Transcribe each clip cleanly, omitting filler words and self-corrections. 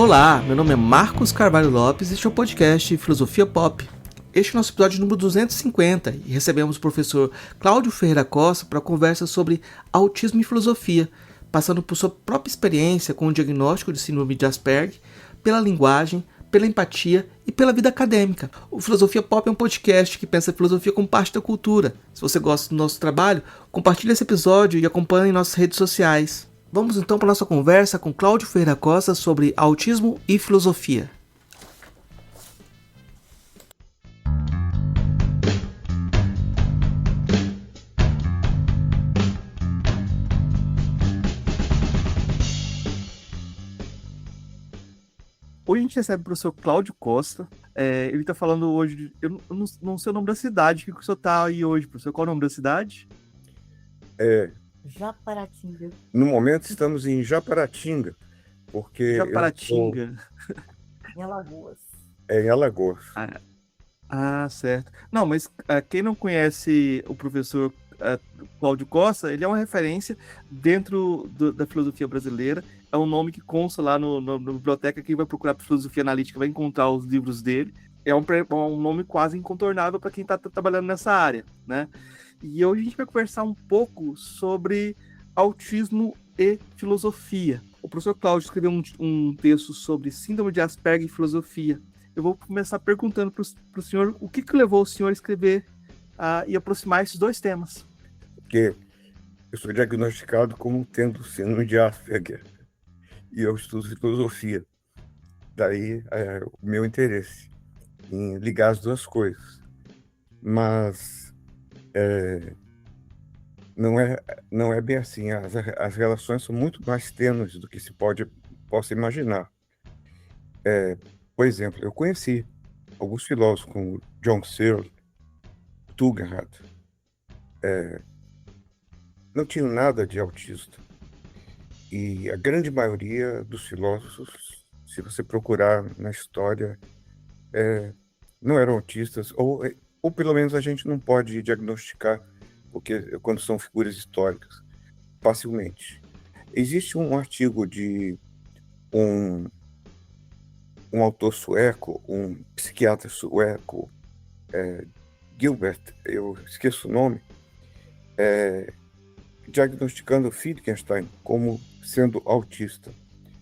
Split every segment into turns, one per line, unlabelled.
Olá, meu nome é Marcos Carvalho Lopes e este é o podcast Filosofia Pop. Este é o nosso episódio número 250 e recebemos o professor Cláudio Ferreira Costa para conversa sobre autismo e filosofia, passando por sua própria experiência com o diagnóstico de síndrome de Asperger, pela linguagem, pela empatia e pela vida acadêmica. O Filosofia Pop é um podcast que pensa a filosofia como parte da cultura. Se você gosta do nosso trabalho, compartilhe esse episódio e acompanhe nossas redes sociais. Vamos então para a nossa conversa com Cláudio Ferreira Costa sobre autismo e filosofia. Hoje a gente recebe o professor Cláudio Costa. Ele está falando hoje. Eu não sei o nome da cidade. Que o senhor está aí hoje, professor? Qual é o nome da cidade?
Japaratinga.
No momento estamos em Japaratinga, porque
Japaratinga.
Em Alagoas.
Em Alagoas.
Certo. Não, mas quem não conhece o professor Cláudio Costa, ele é uma referência dentro da filosofia brasileira. É um nome que consta lá na biblioteca. Quem vai procurar por filosofia analítica vai encontrar os livros dele. É um nome quase incontornável para quem está trabalhando nessa área, né? E hoje a gente vai conversar um pouco sobre autismo e filosofia. O professor Cláudio escreveu um texto sobre síndrome de Asperger e filosofia. Eu vou começar perguntando para o senhor o que levou o senhor a escrever e aproximar esses dois temas.
Porque eu sou diagnosticado como tendo síndrome de Asperger e eu estudo filosofia. Daí o meu interesse em ligar as duas coisas. Mas não é bem assim. As relações são muito mais tênues do que possa imaginar. Por exemplo, eu conheci alguns filósofos como John Searle, Tugendhat, não tinham nada de autista. E a grande maioria dos filósofos, se você procurar na história, não eram autistas, ou pelo menos a gente não pode diagnosticar, porque quando são figuras históricas, facilmente. Existe um artigo de um autor sueco, um psiquiatra sueco, Gilbert, eu esqueço o nome, diagnosticando Wittgenstein como sendo autista.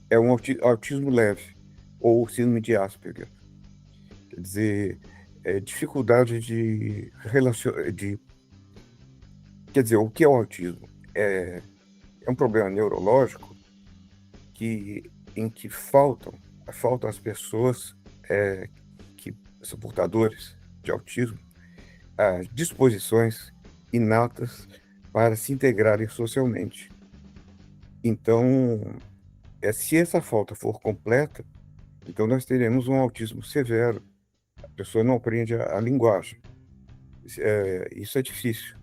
É um autismo leve, ou síndrome de Asperger. Quer dizer, dificuldade de relacionar. Quer dizer, o que é o autismo? É um problema neurológico em que faltam às pessoas que são portadores de autismo as disposições inatas para se integrarem socialmente. Então, se essa falta for completa, então nós teremos um autismo severo. A pessoa não aprende a linguagem. Isso é difícil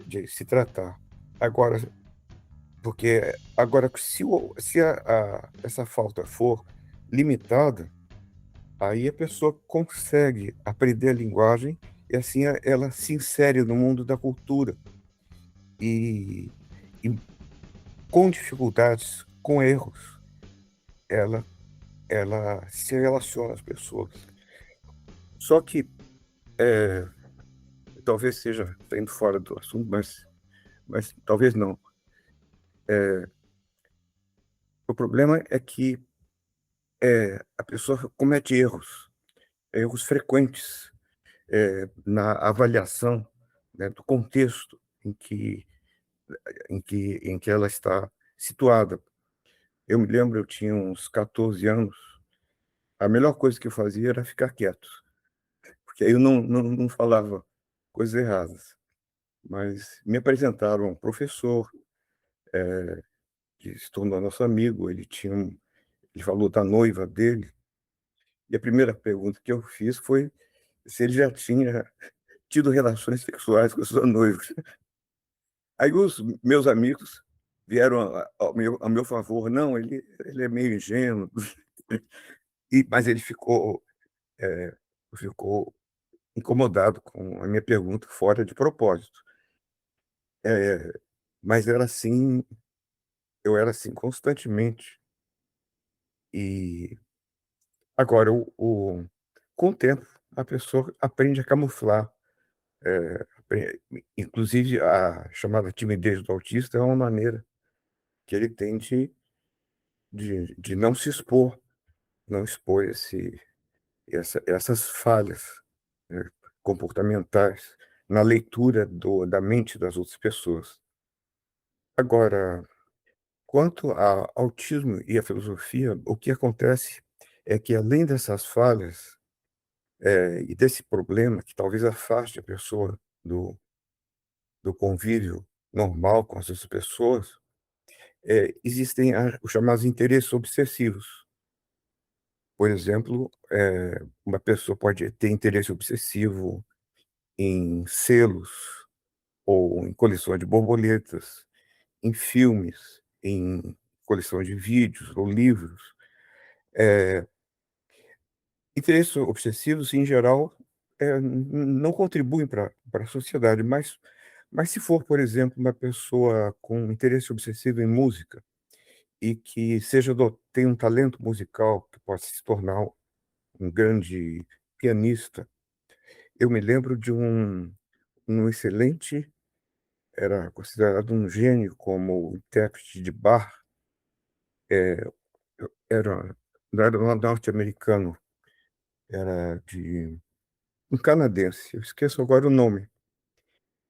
de se tratar. Agora, se essa falta for limitada, aí a pessoa consegue aprender a linguagem e assim ela se insere no mundo da cultura e com dificuldades, com erros, ela se relaciona às pessoas. Só que talvez seja saindo fora do assunto, mas talvez não. O problema é que a pessoa comete erros frequentes na avaliação, né, do contexto em que ela está situada. Eu me lembro, eu tinha uns 14 anos, a melhor coisa que eu fazia era ficar quieto, porque aí eu não falava coisas erradas. Mas me apresentaram um professor que se tornou nosso amigo, ele falou da noiva dele, e a primeira pergunta que eu fiz foi se ele já tinha tido relações sexuais com a sua noiva. Aí os meus amigos vieram ao meu favor. Não, ele é meio ingênuo. Mas ele ficou incomodado com a minha pergunta fora de propósito. Mas eu era assim constantemente. E Agora, com o tempo, a pessoa aprende a camuflar, inclusive a chamada timidez do autista é uma maneira que ele tem de não se expor, não expor essas falhas, né, comportamentais na leitura da mente das outras pessoas. Agora, quanto ao autismo e a filosofia, o que acontece é que, além dessas falhas, e desse problema que talvez afaste a pessoa do convívio normal com as outras pessoas, existem os chamados interesses obsessivos. Por exemplo, uma pessoa pode ter interesse obsessivo em selos ou em coleções de borboletas, em filmes, em coleções de vídeos ou livros. Interesses obsessivos, em geral, não contribuem para a sociedade, mas se for, por exemplo, uma pessoa com interesse obsessivo em música e que tenha um talento musical que possa se tornar um grande pianista. Eu me lembro de um excelente, era considerado um gênio como intérprete de Bach, eh, era não era norte-americano, era de um canadense, eu esqueço agora o nome,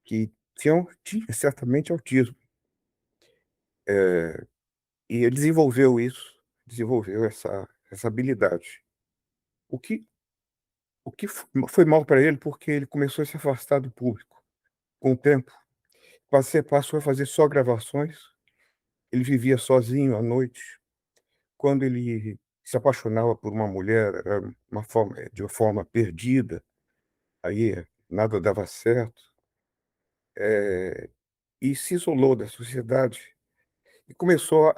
que tinha certamente autismo, e ele desenvolveu essa habilidade. O que foi mal para ele, porque ele começou a se afastar do público. Com o tempo, passou a fazer só gravações, ele vivia sozinho à noite. Quando ele se apaixonava por uma mulher, era de uma forma perdida, aí nada dava certo, e se isolou da sociedade e começou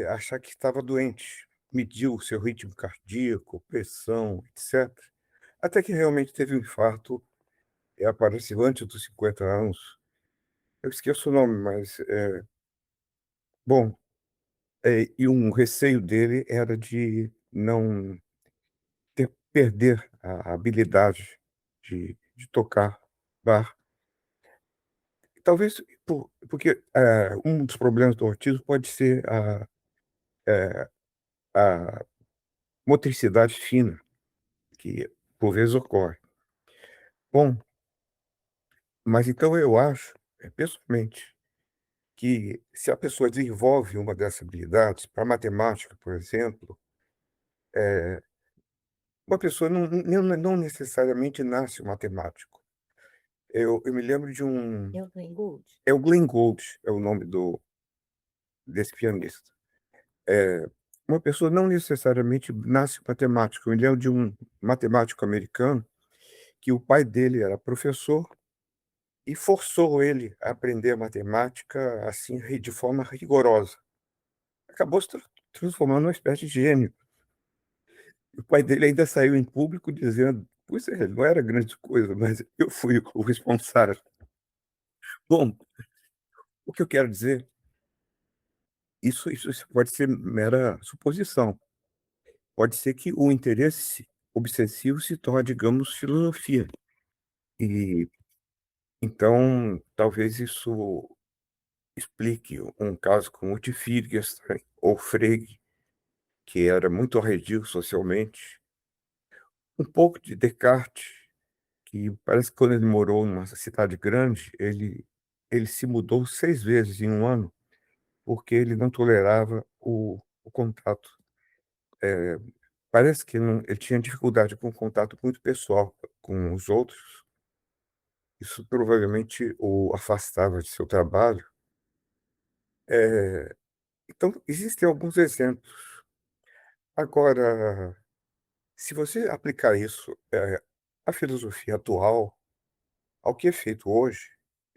achar que estava doente. Mediu o seu ritmo cardíaco, pressão, etc. Até que realmente teve um infarto, e apareceu antes dos 50 anos. Eu esqueço o nome, mas, bom, e um receio dele era de não perder a habilidade de tocar bar. Talvez porque, um dos problemas do autismo pode ser a motricidade fina, que por vezes ocorre. Bom, mas então eu acho, pessoalmente, que se a pessoa desenvolve uma dessas habilidades, para matemática, por exemplo, uma pessoa não necessariamente nasce um matemático. Eu me lembro de
Eu Glenn Gould?
o Glenn Gould, é o nome desse pianista. Uma pessoa não necessariamente nasce matemático. Eu me lembro de um matemático americano que o pai dele era professor e forçou ele a aprender matemática, assim, de forma rigorosa. Acabou se transformando numa espécie de gênio. O pai dele ainda saiu em público dizendo: "Pois é, não era grande coisa, mas eu fui o responsável". Bom, o que eu quero dizer, isso pode ser mera suposição. Pode ser que o interesse obsessivo se torne, digamos, filosofia. E então, talvez isso explique um caso como o de Wittgenstein ou Frege, que era muito arredio socialmente. Um pouco de Descartes, que parece que quando ele morou numa cidade grande, ele se mudou 6 vezes em um ano, porque ele não tolerava o contato. Eh, Parece que ele tinha dificuldade com o contato muito pessoal com os outros. Isso provavelmente o afastava de seu trabalho. Eh, então existem alguns exemplos. Agora, se você aplicar isso, à filosofia atual, ao que é feito hoje,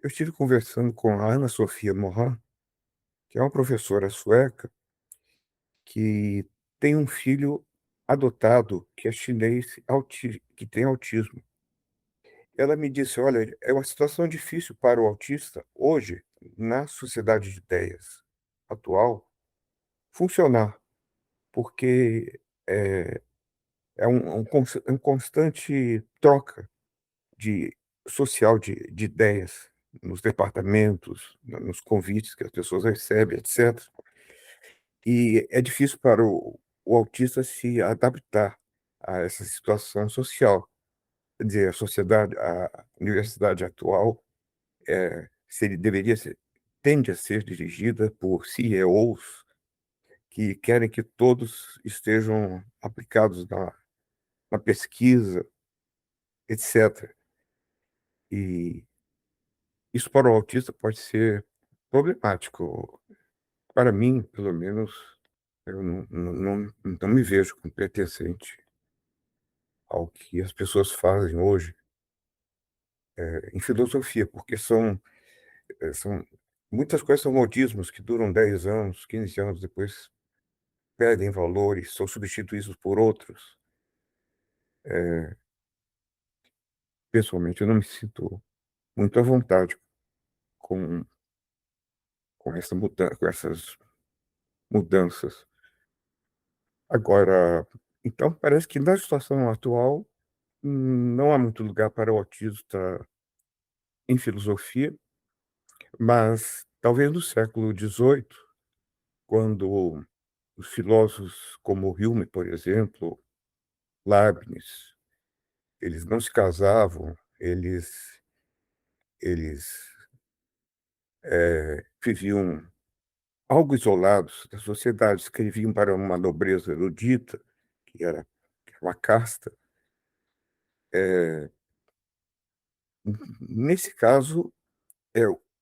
eu estive conversando com a Ana Sofia Morin, que é uma professora sueca, que tem um filho adotado que é chinês, que tem autismo. Ela me disse: "Olha, é uma situação difícil para o autista hoje, na sociedade de ideias atual, funcionar, porque é, é um constante troca de social de ideias nos departamentos, nos convites que as pessoas recebem, etc. E é difícil para o autista se adaptar a essa situação social. Quer dizer, a sociedade, a universidade atual, se ele deveria ser, tende a ser dirigida por CEOs que querem que todos estejam aplicados na pesquisa, etc. E isso para o autista pode ser problemático. Para mim, pelo menos, eu não me vejo como pertencente ao que as pessoas fazem hoje em filosofia, porque são muitas coisas são modismos que duram 10 anos, 15 anos depois perdem valor e são substituídos por outros. Pessoalmente, eu não me sinto muito à vontade com, com essas mudanças. Agora, então, parece que na situação atual não há muito lugar para o autista em filosofia, mas talvez no século XVIII, quando os filósofos como Hume, por exemplo, Leibniz, eles não se casavam, eles viviam algo isolados da sociedade, escreviam para uma nobreza erudita, que era uma casta. Nesse caso,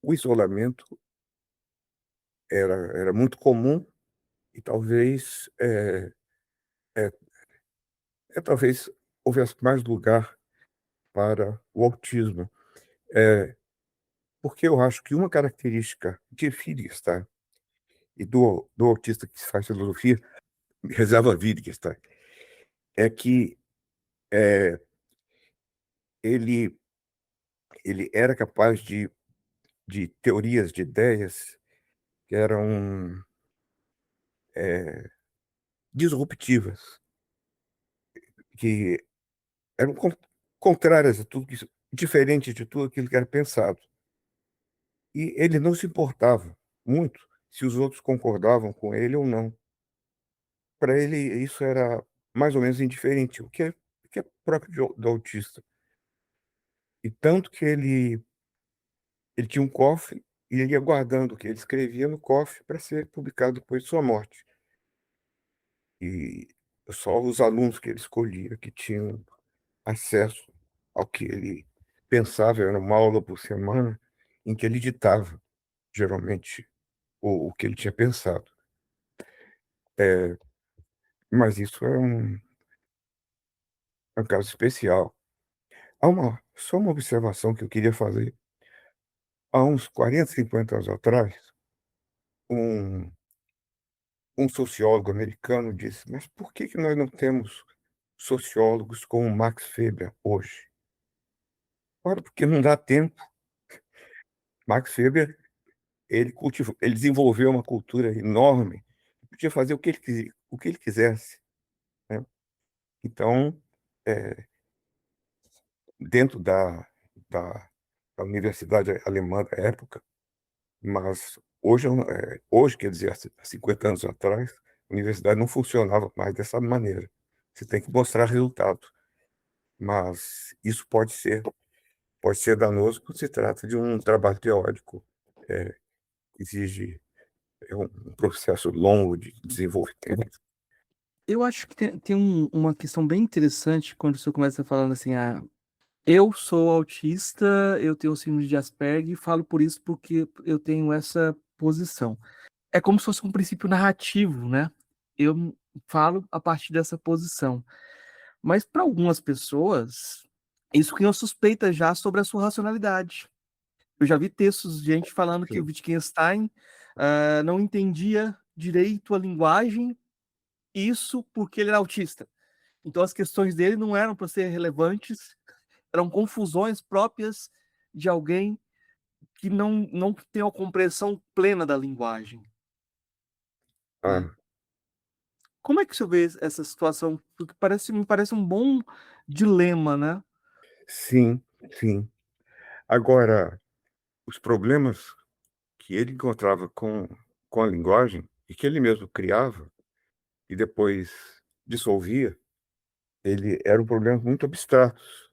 o isolamento era muito comum e é, talvez houvesse mais lugar para o autismo. É, porque eu acho que uma característica de Wittgenstein e do autista que faz filosofia, reserva Wittgenstein, é que é, ele, ele era capaz de teorias, de ideias que eram disruptivas, que eram contrárias a tudo que, diferentes de tudo aquilo que era pensado. E ele não se importava muito se os outros concordavam com ele ou não. Para ele, isso era mais ou menos indiferente, o que é próprio do autista. E tanto que ele tinha um cofre e ele ia guardando o que ele escrevia no cofre para ser publicado depois de sua morte. E só os alunos que ele escolhia que tinham acesso ao que ele pensava, era uma aula por semana, em que ele ditava, geralmente, o que ele tinha pensado. Mas isso é um caso especial. Só uma observação que eu queria fazer. Há uns 40, 50 anos atrás, um, um sociólogo americano disse: Mas por que nós não temos sociólogos como Max Weber hoje? Ora, porque não dá tempo. Max Weber, ele desenvolveu uma cultura enorme, podia fazer o que ele quisesse, né? Então, é, dentro da, da universidade alemã da época, mas hoje, hoje, quer dizer, há 50 anos atrás, a universidade não funcionava mais dessa maneira. Você tem que mostrar resultado, mas isso pode ser danoso quando se trata de um trabalho teórico, é, exige um processo longo de desenvolvimento.
Eu acho que tem uma questão bem interessante quando você começa falando assim, eu sou autista, eu tenho síndrome de Asperger e falo por isso porque eu tenho essa posição. É como se fosse um princípio narrativo, né? Eu falo a partir dessa posição. Mas para algumas pessoas, isso cria uma suspeita já sobre a sua racionalidade. Eu já vi textos de gente falando que o
Sim.
Wittgenstein não entendia direito a linguagem, isso porque ele era autista. Então as questões dele não eram para ser relevantes, eram confusões próprias de alguém que não tem a compreensão plena da linguagem, né?
Ah,
Como é que o senhor vê essa situação? Porque me parece um bom dilema, né?
Sim, sim. Agora, os problemas que ele encontrava com a linguagem e que ele mesmo criava e depois dissolvia, ele eram problemas muito abstratos,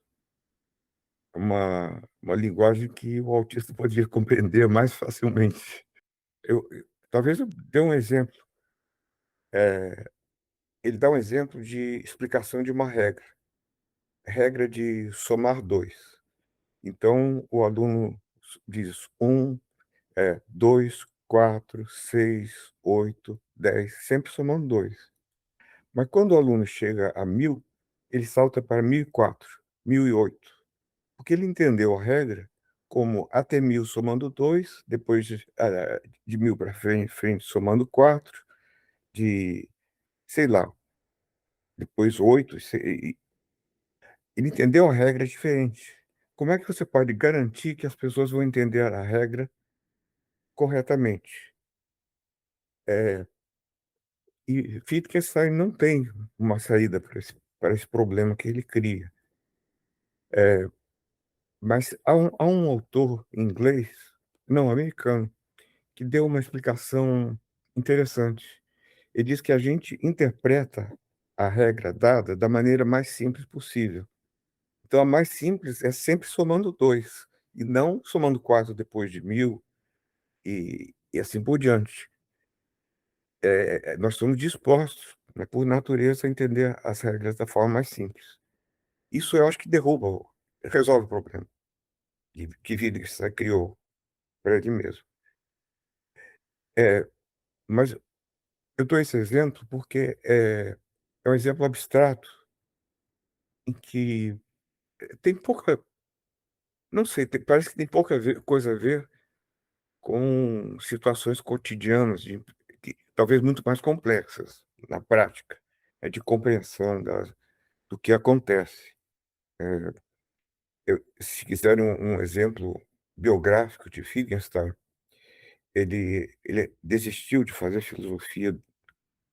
uma linguagem que o autista podia compreender mais facilmente. Talvez eu dê um exemplo. Ele dá um exemplo de explicação de uma regra de somar dois. Então, o aluno diz dois, quatro, seis, oito, 10, sempre somando dois. Mas quando o aluno chega a 1000, ele salta para 1004, 1008, porque ele entendeu a regra como até 1000 somando 2, depois de 1000 para frente somando 4, de, sei lá, depois 8. Ele entendeu a regra diferente. Como é que você pode garantir que as pessoas vão entender a regra corretamente? É, e Wittgenstein não tem uma saída para esse problema que ele cria. Mas há um autor inglês, não, americano, que deu uma explicação interessante. Ele diz que a gente interpreta a regra dada da maneira mais simples possível. Então, a mais simples é sempre somando dois, e não somando quatro depois de 1000 e assim por diante. Nós somos dispostos, né, por natureza, a entender as regras da forma mais simples. Isso eu acho que resolve o problema que Wittgenstein criou para ele mesmo. É, mas eu dou esse exemplo porque é um exemplo abstrato em que tem pouca, não sei, parece que tem pouca coisa a ver com situações cotidianas, talvez muito mais complexas na prática, de compreensão do que acontece. Se quiserem um exemplo biográfico de Wittgenstein, ele desistiu de fazer filosofia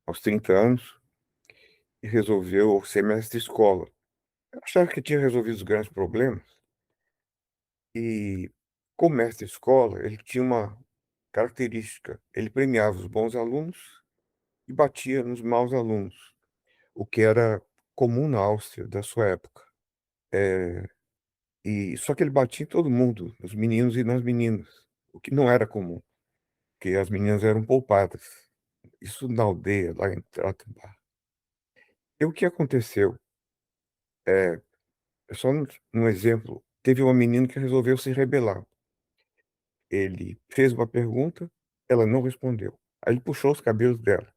aos 30 anos e resolveu ser mestre de escola. Eu achava que tinha resolvido os grandes problemas e, como mestre de escola, ele tinha uma característica: ele premiava os bons alunos e batia nos maus alunos, o que era comum na Áustria da sua época. E só que ele batia em todo mundo, nos meninos e nas meninas, o que não era comum, porque as meninas eram poupadas. Isso na aldeia, lá em Trattenbach. E o que aconteceu? Só um exemplo. Teve uma menina que resolveu se rebelar. Ele fez uma pergunta, ela não respondeu. Aí ele puxou os cabelos dela.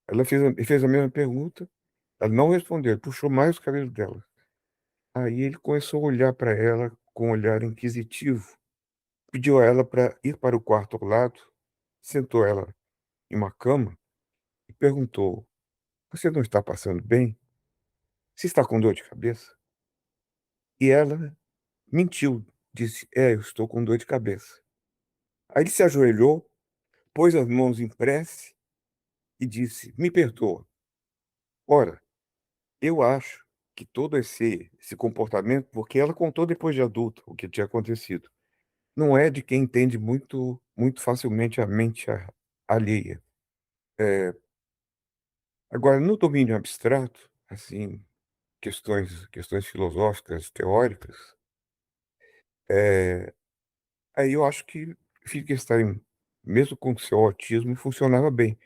Ela fez a mesma pergunta, ela não respondeu, ele puxou mais os cabelos dela. Aí ele começou a olhar para ela com um olhar inquisitivo, pediu a ela para ir para o quarto ao lado, sentou ela em uma cama e perguntou: Você não está passando bem? Você está com dor de cabeça? E ela mentiu, disse: eu estou com dor de cabeça. Aí ele se ajoelhou, pôs as mãos em prece e disse: Me perdoa. Ora, eu acho que todo esse comportamento, porque ela contou depois de adulta o que tinha acontecido, não é de quem entende muito facilmente a mente alheia. Agora, no domínio abstrato, assim, questões filosóficas, teóricas, é, aí eu acho que Wittgenstein, mesmo com seu autismo, funcionava bem.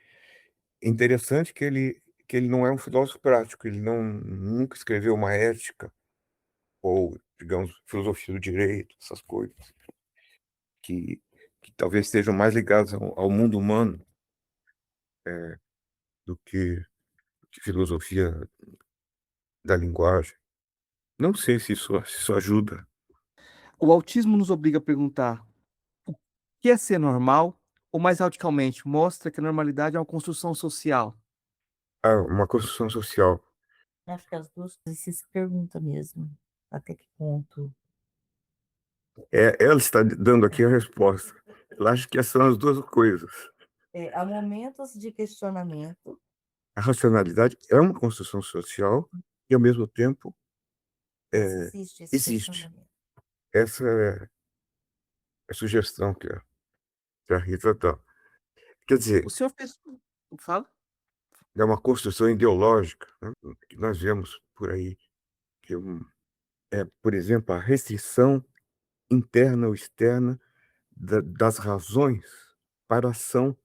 É interessante que ele não é um filósofo prático, ele nunca escreveu uma ética ou, digamos, filosofia do direito, essas coisas, que, que talvez estejam mais ligadas ao mundo humano do que filosofia da linguagem. Não sei se isso ajuda.
O autismo nos obriga a perguntar o que é ser normal, ou mais radicalmente, mostra que a normalidade é uma construção social.
Uma construção social.
Acho que as duas coisas se pergunta mesmo. Até que ponto?
Ela está dando aqui a resposta. Ela acha que são as duas coisas.
Há momentos de questionamento
a racionalidade é uma construção social e, ao mesmo tempo,
Existe esse
existe.
questionamento.
Essa é a sugestão que a Rita dá. Quer dizer,
O senhor fez. Fala?
é uma construção ideológica, né, que nós vemos por aí, que por exemplo, a restrição interna ou externa das razões para a ação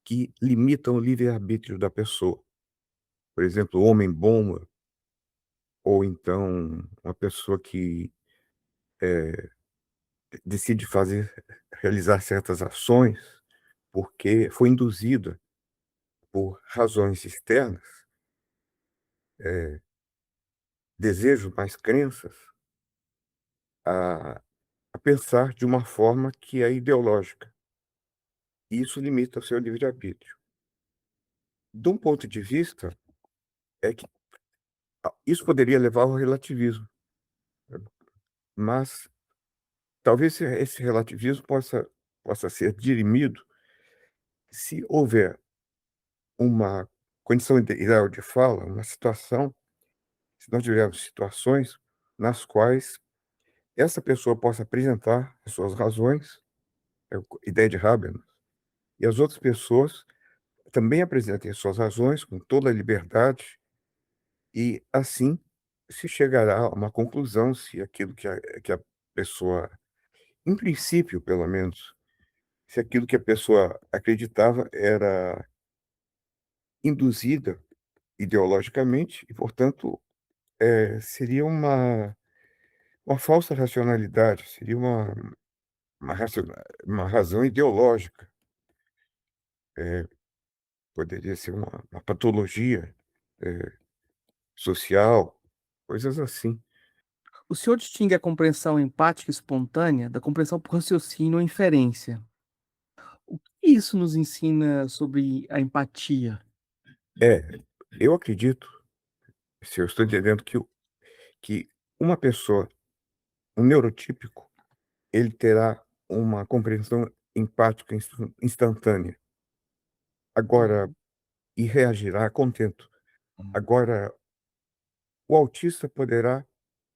que limitam o livre-arbítrio da pessoa. Por exemplo, o homem-bomba, ou então uma pessoa que decide realizar certas ações porque foi induzida por razões externas, desejos, mais crenças, a, a pensar de uma forma que é ideológica. E isso limita o seu livre-arbítrio. De um ponto de vista, é que isso poderia levar ao relativismo, mas talvez esse relativismo possa ser dirimido se houver uma condição ideal de fala, uma situação, se nós tivermos situações nas quais essa pessoa possa apresentar as suas razões, é a ideia de Habermas, e as outras pessoas também apresentem as suas razões com toda a liberdade, e assim se chegará a uma conclusão se aquilo que a pessoa, em princípio, pelo menos, se aquilo que a pessoa acreditava era induzida ideologicamente e, portanto, seria uma falsa racionalidade, seria uma, raciona- uma razão ideológica, poderia ser uma patologia social, coisas assim.
O senhor distingue a compreensão empática espontânea da compreensão por raciocínio ou inferência. O que isso nos ensina sobre a empatia?
É, eu acredito, se eu estou entendendo que uma pessoa, um neurotípico, ele terá uma compreensão empática instantânea. Agora,
Uhum,
e reagirá contento.
uhum.
Agora, o autista poderá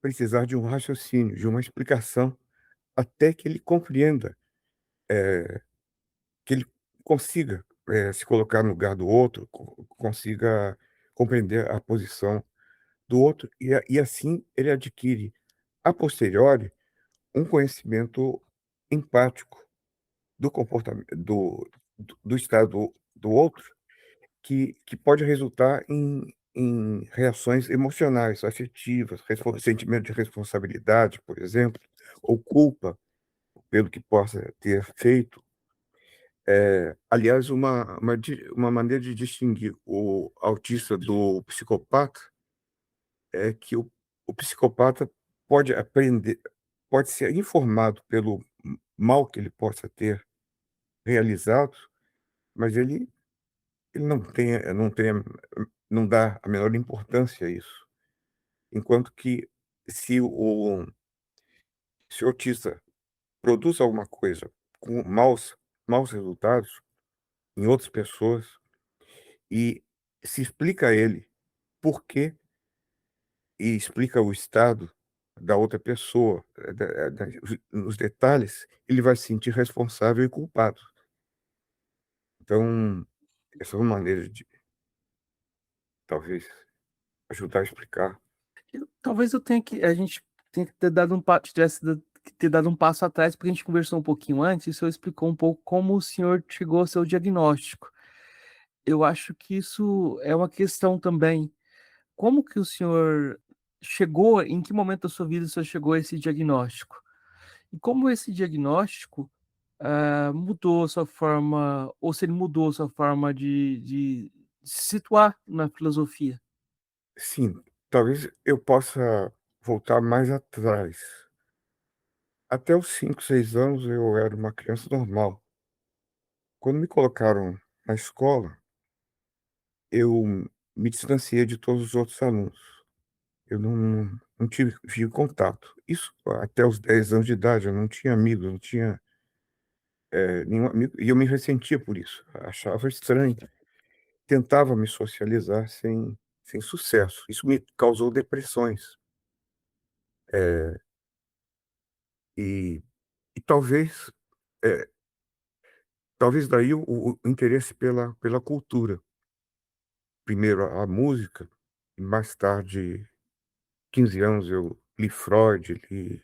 precisar de um raciocínio, de uma explicação, até que ele compreenda, que ele consiga, se colocar no lugar do outro, consiga compreender a posição do outro, e assim ele adquire, a posteriori, um conhecimento empático do comportamento do estado do outro, que pode resultar em reações emocionais, afetivas, sentimento de responsabilidade, por exemplo, ou culpa pelo que possa ter feito. Aliás, uma maneira de distinguir o autista do psicopata é que o psicopata pode ser informado pelo mal que ele possa ter realizado, mas ele não dá a menor importância a isso. Enquanto que se se o autista produz alguma coisa com maus resultados em outras pessoas e se explica a ele por quê e explica o estado da outra pessoa, nos detalhes, ele vai se sentir responsável e culpado. Então, essa é uma maneira de, talvez, ajudar a explicar.
Talvez eu tenha que, a gente tenha que ter dado que ter dado um passo atrás, porque a gente conversou um pouquinho antes, e o senhor explicou um pouco como o senhor chegou ao seu diagnóstico. Eu acho que isso é uma questão também. Como que o senhor chegou, em que momento da sua vida o senhor chegou a esse diagnóstico? E como esse diagnóstico mudou a sua forma, ou se ele mudou a sua forma de se situar na filosofia?
Sim, talvez eu possa voltar mais atrás. Até os 5, 6 anos eu era uma criança normal. Quando me colocaram na escola, eu me distanciei de todos os outros alunos. Eu não tive contato. Isso até os 10 anos de idade, eu não tinha amigos, não tinha, nenhum amigo, e eu me ressentia por isso, achava estranho. tentava me socializar sem sucesso. Isso me causou depressões. E, e é, talvez daí o interesse pela cultura. Primeiro a música, e mais tarde, 15 anos, eu li Freud, li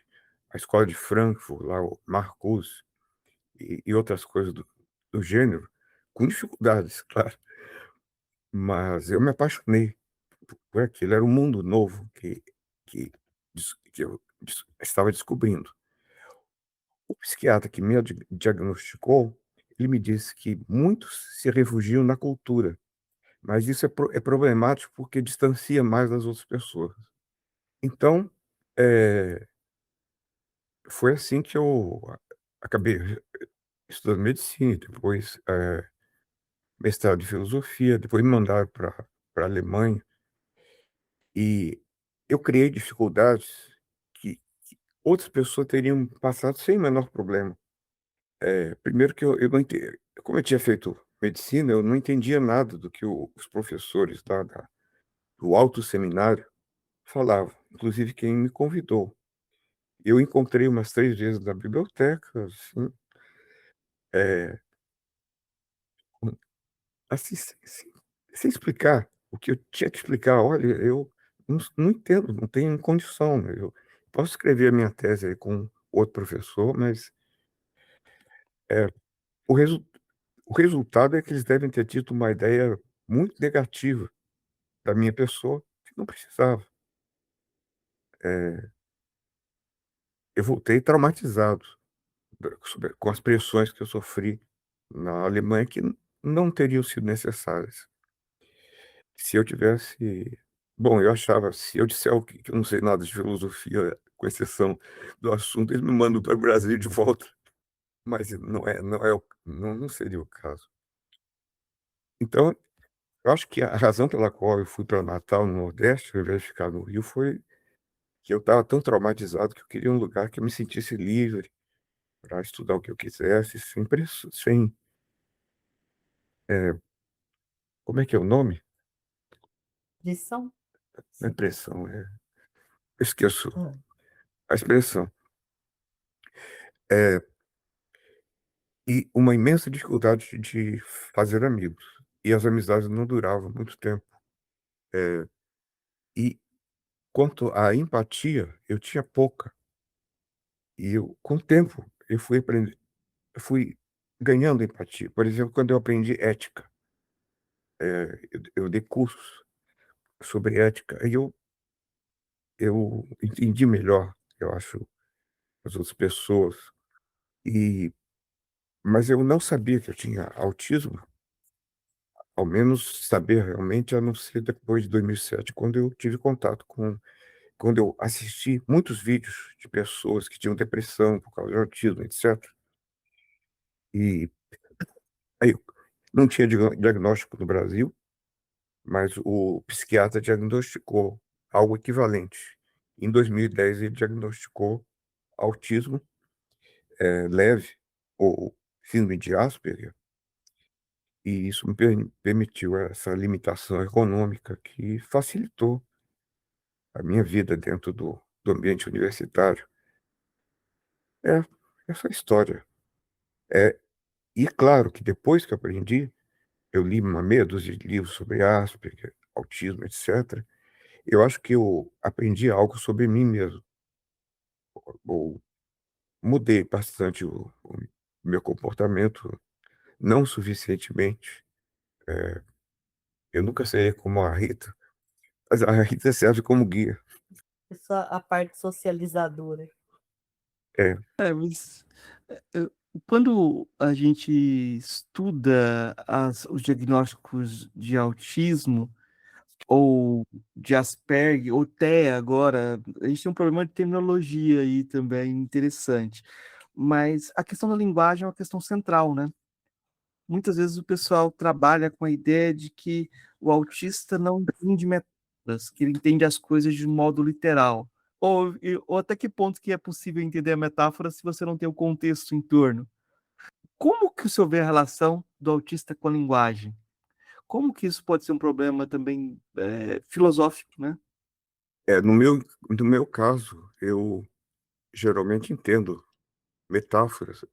a Escola de Frankfurt, lá o Marcuse, e outras coisas do gênero, com dificuldades, claro. Mas eu me apaixonei por aquilo. Era um mundo novo que eu estava descobrindo. O psiquiatra que me diagnosticou, ele me disse que muitos se refugiam na cultura, mas isso é problemático porque distancia mais das outras pessoas. Então, eh, foi assim que eu acabei estudando medicina, depois, mestrado em filosofia, depois me mandaram para a Alemanha, e eu criei dificuldades que outras pessoas teriam passado sem o menor problema. Primeiro que eu não enten como eu tinha feito medicina, eu não entendia nada do que os professores lá do alto seminário falavam, inclusive quem me convidou. Eu encontrei umas 3 vezes na biblioteca, assim, eh, hum, assim, sem explicar o que eu tinha que explicar. "Olha, eu não entendo, não tenho condição, né, eu posso escrever a minha tese aí com outro professor, mas, eh, o resu o resultado é que eles devem ter tido uma ideia muito negativa da minha pessoa, que não precisava". Eh, eu voltei traumatizado com as pressões que eu sofri na Alemanha, que não teriam sido necessárias. Se eu tivesse bom, eu achava, se eu disser o que eu não sei nada de filosofia, com exceção do assunto, eles me mandam para o Brasil de volta, mas não seria o caso. Então, eu acho que a razão pela qual eu fui para Natal, no Nordeste, ao invés de ficar no Rio, foi que eu estava tão traumatizado que eu queria um lugar que eu me sentisse livre para estudar o que eu quisesse, sem, como é que é o nome?
Lição?
Não é
Sim.
pressão, eu esqueço
Hã.
a expressão. Eh, e uma imensa dificuldade de fazer amigos, e as amizades não duravam muito tempo. E quanto à empatia, eu tinha pouca, e com o tempo eu fui ganhando empatia. Por exemplo, quando eu aprendi ética, eu dei cursos sobre ética, aí eu entendi melhor, eu acho, as outras pessoas. E mas eu não sabia que eu tinha autismo, ao menos saber realmente, a não ser depois de 2007, quando eu tive contato quando eu assisti muitos vídeos de pessoas que tinham depressão por causa de autismo, etc. E aí não tinha diagnóstico no Brasil, mas o psiquiatra diagnosticou algo equivalente. Em 2010 ele diagnosticou autismo, leve, ou síndrome de Asperger, e isso me permitiu essa limitação econômica que facilitou a minha vida dentro do ambiente universitário. É, essa é a história. É, e claro que depois que eu aprendi, eu li uma meia dúzia de livros sobre Asperger, autismo, etc. Eu acho que eu aprendi algo sobre mim mesmo, ou mudei bastante o meu comportamento, não suficientemente. Eu nunca serei como a Rita, mas a Rita serve como guia.
É só a parte socializadora.
É,
Mas quando a gente estuda os diagnósticos de autismo ou de Asperger, ou TEA agora, a gente tem um problema de terminologia aí também interessante. Mas a questão da linguagem é uma questão central, né? Muitas vezes o pessoal trabalha com a ideia de que o autista não entende metáforas, que ele entende as coisas de modo literal. Ou até que ponto que é possível entender a metáfora se você não tem o contexto em torno. Como que o senhor vê a relação do autista com a linguagem? como que isso pode ser um problema também filosófico, né?
No meu caso, eu geralmente entendo metáforas.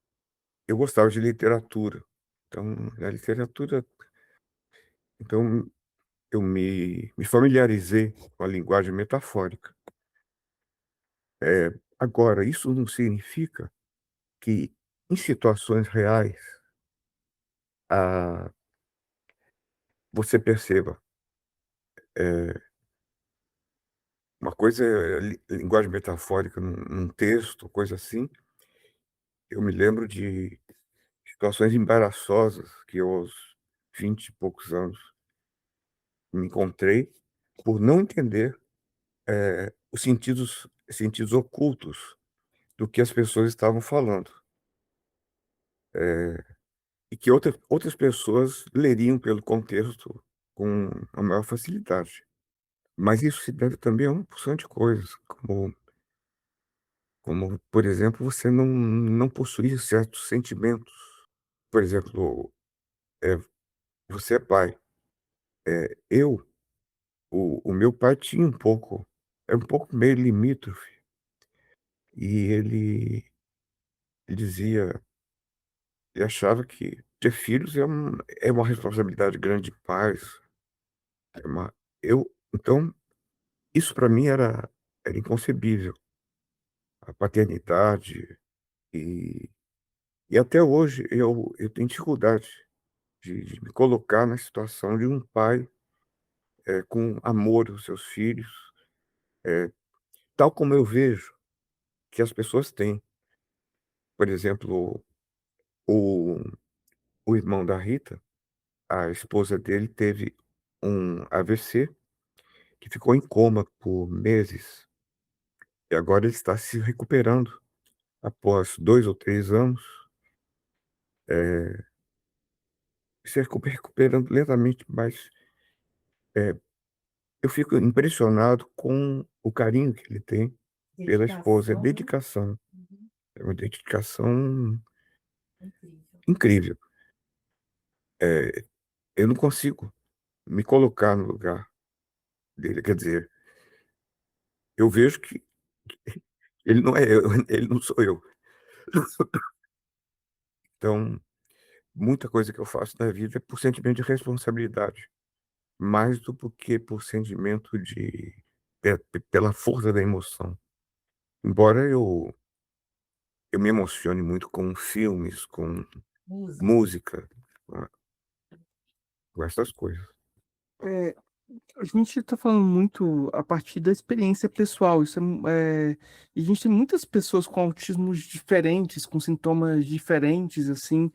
Eu gostava de literatura. Então, na literatura, então eu me familiarizei com a linguagem metafórica. Agora, isso não significa que em situações reais, ah, você perceba. eh, uma coisa é linguagem metafórica num texto, coisa assim. Eu me lembro de situações embaraçosas que eu, aos 20 e poucos anos, me encontrei por não entender os sentidos ocultos do que as pessoas estavam falando, e que outras pessoas leriam pelo contexto com a maior facilidade. Mas isso se deve também a uma porção de coisas, como, por exemplo, você não possuir certos sentimentos. Por exemplo, eh, você é pai. Eu o meu pai tinha um pouco meio limítrofe, e ele dizia ele achava que ter filhos é uma responsabilidade grande de pais, é uma então, isso para mim era inconcebível, a paternidade. E até hoje eu tenho dificuldade de me colocar na situação de um pai, com amor aos seus filhos, tal como eu vejo que as pessoas têm. Por exemplo, o o irmão da Rita, a esposa dele, teve um AVC, que ficou em coma por meses, e agora ele está se recuperando após 2 ou 3 anos, se recuperando lentamente, mas, eh, eu fico impressionado com o carinho que ele tem pela esposa, é
Dedicação, né?
dedicação,
Uhum.
é uma dedicação
Incrível.
incrível. Eu não consigo me colocar no lugar dele, quer dizer, eu vejo que ele não é eu, ele não sou eu. Então, muita coisa que eu faço na vida é por sentimento de responsabilidade, mais do que por sentimento pela força da emoção. Embora eu me emocione muito com filmes, com
Música.
música, ah, com essas coisas.
É, a gente está falando muito a partir da experiência pessoal. E a gente tem muitas pessoas com autismos diferentes, com sintomas diferentes, assim.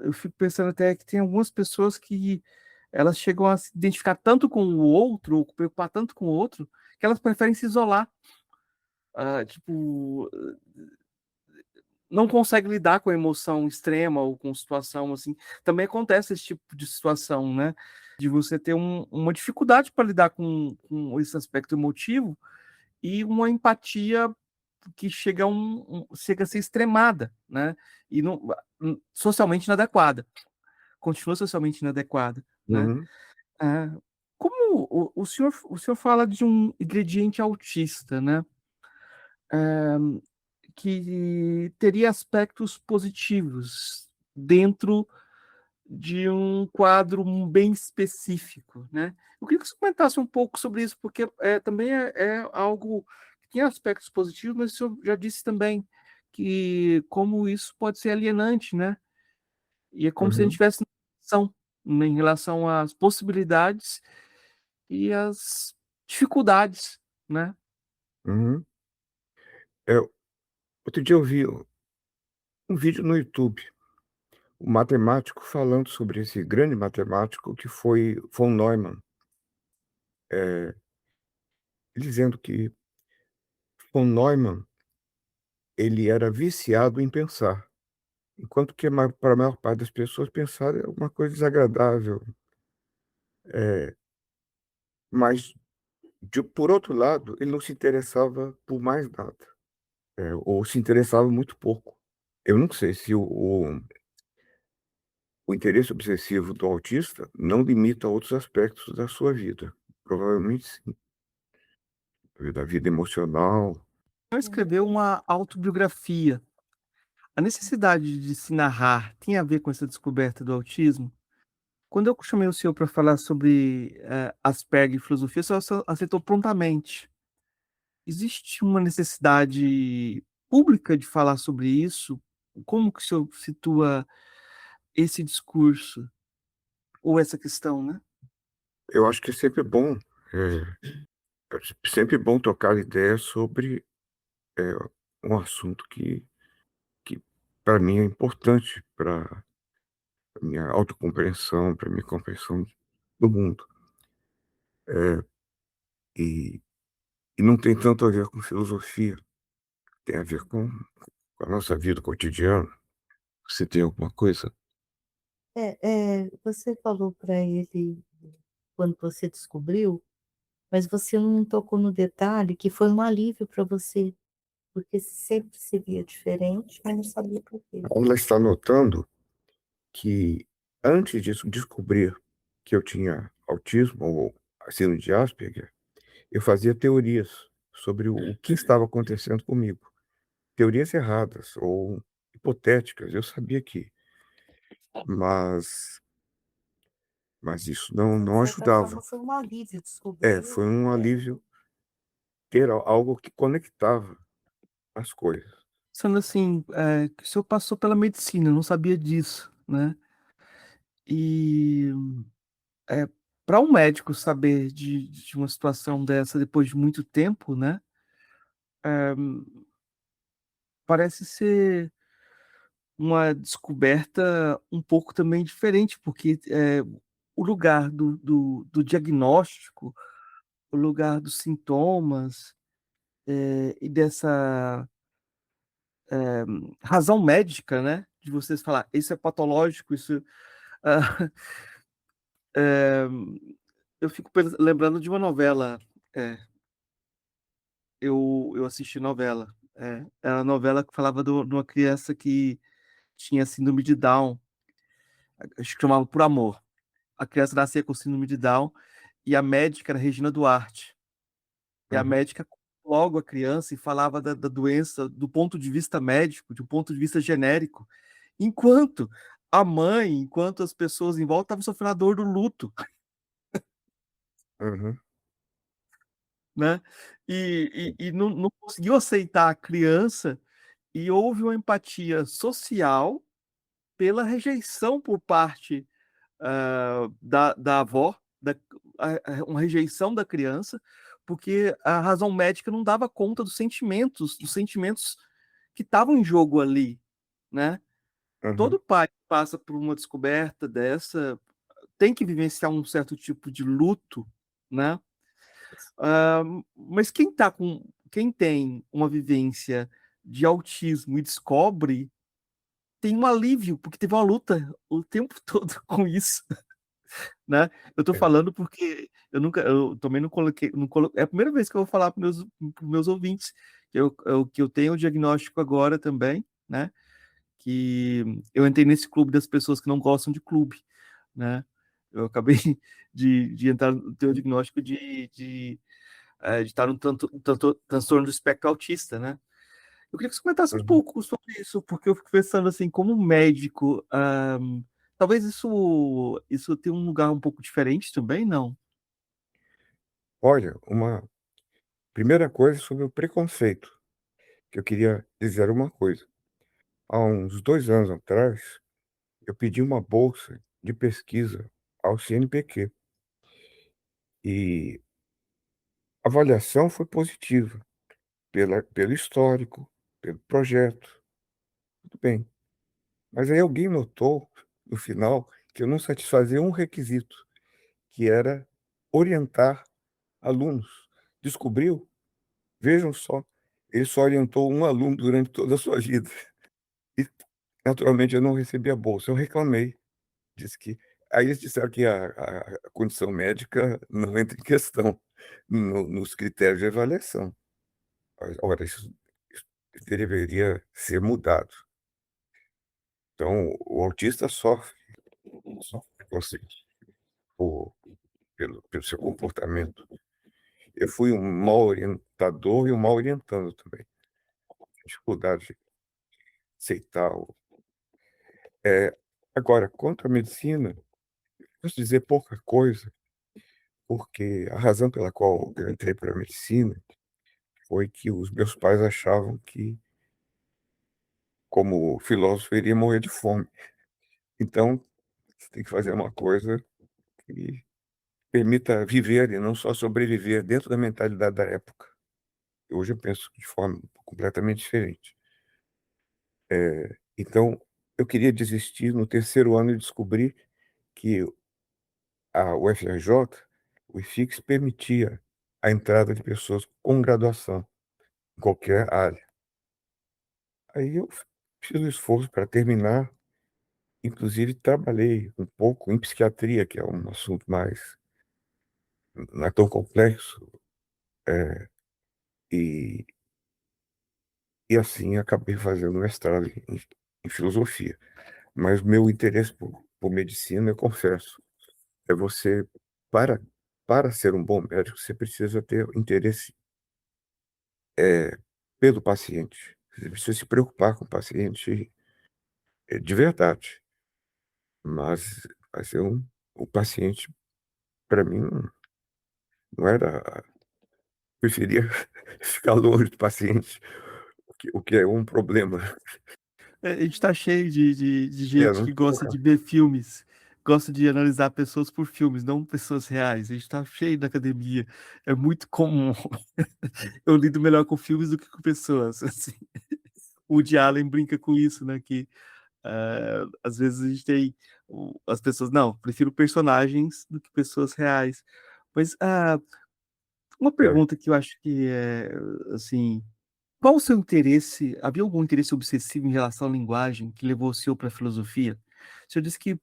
Eu fico pensando até que tem algumas pessoas que elas chegam a se identificar tanto com o outro, ou preocupar tanto com o outro, que elas preferem se isolar. Tipo, não consegue lidar com a emoção extrema ou com situação assim. Também acontece esse tipo de situação, né? De você ter uma dificuldade para lidar com esse aspecto emotivo e uma empatia que chega a ser extremada, né? E não, socialmente inadequada. Continua socialmente inadequada, né?
Uhum,
É, como o senhor fala de um ingrediente autista, né? Que teria aspectos positivos dentro de um quadro bem específico, né? Eu queria que você comentasse um pouco sobre isso, porque também é algo que tem aspectos positivos, mas o senhor já disse também que como isso pode ser alienante, né? E é como se a gente
uhum,
tivesse noção, né, em relação às possibilidades e às dificuldades, né?
uhum. Eu Outro dia eu vi um vídeo no YouTube, um matemático falando sobre esse grande matemático que foi von Neumann, eh, dizendo que von Neumann, ele era viciado em pensar, enquanto que para a maior parte das pessoas pensar é uma coisa desagradável, mas por outro lado, ele não se interessava por mais nada, ou se interessava muito pouco. Eu não sei se o interesse obsessivo do autista não limita outros aspectos da sua vida. Provavelmente sim. Da vida emocional.
Não escreveu uma autobiografia. A necessidade de se narrar tem a ver com essa descoberta do autismo? Quando eu chamei o senhor para falar sobre Asperger e filosofia, o senhor aceitou prontamente. Existe uma necessidade pública de falar sobre isso? Como que o senhor situa esse discurso ou essa questão, né?
Eu acho que é sempre bom, sempre bom tocar ideias sobre é, um assunto que para mim é importante para minha autocompreensão, para minha compreensão do mundo. É, e, e não tem tanto a ver com filosofia, tem a ver com a nossa vida cotidiana. Você tem alguma coisa?
Você falou para ele quando você descobriu, mas você não tocou no detalhe que foi um alívio para você, porque sempre se via diferente, mas não sabia por quê.
Ela está notando que antes disso descobrir que eu tinha autismo ou síndrome de Asperger, eu fazia teorias sobre o que estava acontecendo comigo. Teorias erradas ou hipotéticas, eu sabia que, mas, mas isso
De
não
certa forma,
ajudava.
foi um alívio descobrir
Foi
o
um
que era.
alívio ter algo que conectava as coisas.
Sendo assim, que o senhor passou pela medicina, eu não sabia disso, né? E é, para um médico saber de uma situação dessa depois de muito tempo, né? é, Parece ser uma descoberta um pouco também diferente, porque o lugar do diagnóstico, o lugar dos sintomas e dessa razão médica, né? De vocês falar, isso é patológico, isso. ah, é, eu fico lembrando de uma novela. é, eu assisti novela. Era uma novela que falava de uma criança que tinha síndrome de Down, acho que chamava Por Amor. A criança nascia com síndrome de Down e a médica era Regina Duarte. E a
Uhum,
médica logo a criança e falava da doença do ponto de vista médico, de um ponto de vista genérico, enquanto a mãe, enquanto as pessoas em volta estavam sofrendo a dor do luto,
uhum,
né? E não conseguiu aceitar a criança e houve uma empatia social pela rejeição por parte da avó, uma rejeição da criança, porque a razão médica não dava conta dos sentimentos que estavam em jogo ali, né?
uhum.
Todo pai que passa por uma descoberta dessa tem que vivenciar um certo tipo de luto, né? Ah, mas quem tem uma vivência de autismo e descobre, tem um alívio, porque teve uma luta o tempo todo com isso, né? Eu tô
É,
falando porque eu também é a primeira vez que eu vou falar para meus ouvintes que eu tenho o diagnóstico agora também, né? Que eu entrei nesse clube das pessoas que não gostam de clube, né? Eu acabei de entrar no teu diagnóstico de estar no transtorno do espectro autista, né? Eu queria que você comentasse um
uhum.
pouco sobre isso, porque eu fico pensando assim, como médico, talvez isso tenha um lugar um pouco diferente também, não?
Olha, uma primeira coisa sobre o preconceito, que eu queria dizer uma coisa. Há uns 2 anos atrás, eu pedi uma bolsa de pesquisa ao CNPq e a avaliação foi positiva pelo histórico, pelo projeto, tudo bem. Mas aí alguém notou, no final, que eu não satisfazia um requisito, que era orientar alunos. Descobriu? Vejam só, ele só orientou um aluno durante toda a sua vida. E, naturalmente, eu não recebi a bolsa. Eu reclamei. Disse que. Aí eles disseram que a condição médica não entra em questão nos critérios de avaliação. Ora, isso deveria ser mudado. Então, o autista sofre. só preconceito por pelo seu comportamento. Eu fui um mau orientador e um mau orientando também. Dificuldade de aceitar o agora, quanto à medicina, posso dizer pouca coisa, porque a razão pela qual eu entrei para a medicina foi que os meus pais achavam que, como filósofo, eu iria morrer de fome. Então, você tem que fazer uma coisa que permita viver e não só sobreviver dentro da mentalidade da época. Hoje eu penso de forma completamente diferente. Então, eu queria desistir no terceiro ano e descobri que a UFRJ, o IFIX, permitia a entrada de pessoas com graduação em qualquer área. Aí eu fiz o esforço para terminar, inclusive trabalhei um pouco em psiquiatria, que é um assunto mais, não é tão complexo, e, e assim acabei fazendo mestrado em filosofia. Mas meu interesse por medicina, eu confesso, é você, para, para ser um bom médico, você precisa ter interesse pelo paciente. Você precisa se preocupar com o paciente de verdade. Mas o paciente, para mim, não era. Preferia ficar longe do paciente, o que é um problema.
A gente tá cheio de gente
Não
que
tô
gosta de ver filmes, gosta de analisar pessoas por filmes, não pessoas reais. A gente tá cheio na academia. É muito comum. Eu lido melhor com filmes do que com pessoas. Assim. O Woody Allen brinca com isso, né? Que às vezes a gente tem as pessoas, não, prefiro personagens do que pessoas reais. Mas uma
certo.
pergunta que eu acho que é assim. Qual o seu interesse? Havia algum interesse obsessivo em relação à linguagem que levou o senhor para a filosofia? O senhor disse que